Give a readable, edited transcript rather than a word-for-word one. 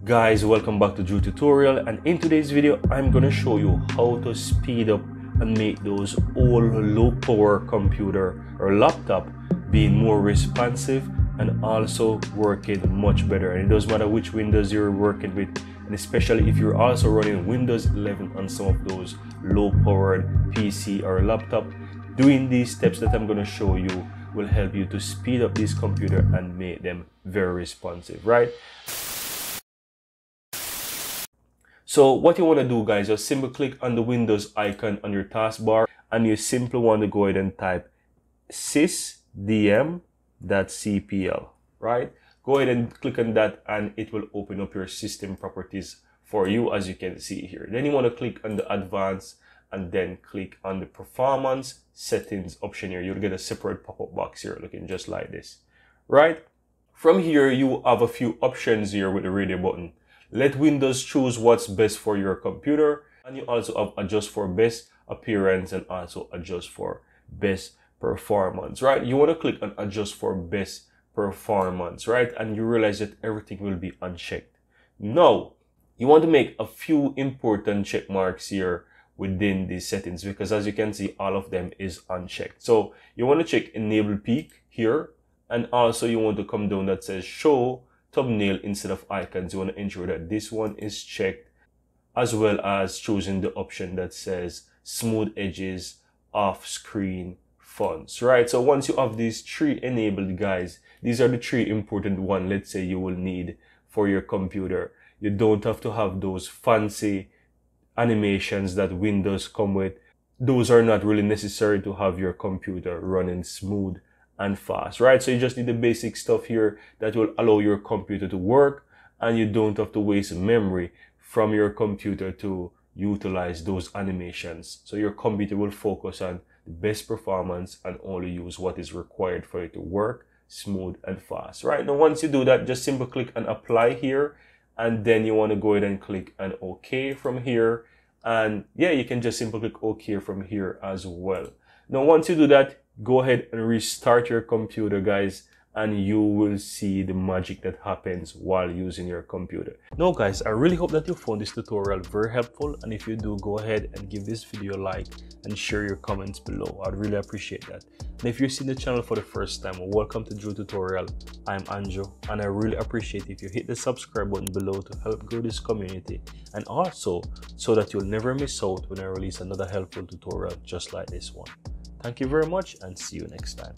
Guys, welcome back to Drew Tutorial, and in today's video I'm gonna show you how to speed up and make those old low power computer or laptop being more responsive and also working much better. And it doesn't matter which Windows you're working with, and especially if you're also running Windows 11 on some of those low powered PC or laptop, doing these steps that I'm gonna show you will help you to speed up this computer and make them very responsive, right? So what you want to do, guys, just simply click on the Windows icon on your taskbar, and you simply want to go ahead and type sysdm.cpl, right? Go ahead and click on that and it will open up your system properties for you, as you can see here. Then you want to click on the advanced and then click on the performance settings option here. You'll get a separate pop-up box here looking just like this, right? From here, you have a few options here with the radio button. Let Windows choose what's best for your computer, and you also have adjust for best appearance and also adjust for best performance, right? You want to click on adjust for best performance, right? And you realize that everything will be unchecked. Now, you want to make a few important check marks here within these settings, because as you can see, all of them is unchecked. So you want to check enable peak here, and also you want to come down that says show thumbnail instead of icons. You want to ensure that this one is checked, as well as choosing the option that says smooth edges, off screen fonts, right? So once you have these three enabled, guys, these are the three important ones, let's say, you will need for your computer. You don't have to have those fancy animations that Windows come with. Those are not really necessary to have your computer running smooth and fast, right? So you just need the basic stuff here that will allow your computer to work, and you don't have to waste memory from your computer to utilize those animations. So your computer will focus on the best performance and only use what is required for it to work smooth and fast, right? Now once you do that, just simply click on apply here, and then you want to go ahead and click on OK from here. And yeah, you can just simply click OK from here as well. Now once you do that, go ahead and restart your computer, guys, and you will see the magic that happens while using your computer. Now guys, I really hope that you found this tutorial very helpful, and if you do, go ahead and give this video a like and share your comments below. I'd really appreciate that. And if you're seeing the channel for the first time, welcome to Drew Tutorial. I'm Anjo, and I really appreciate if you hit the subscribe button below to help grow this community, and also so that you'll never miss out when I release another helpful tutorial just like this one. Thank you very much, and see you next time.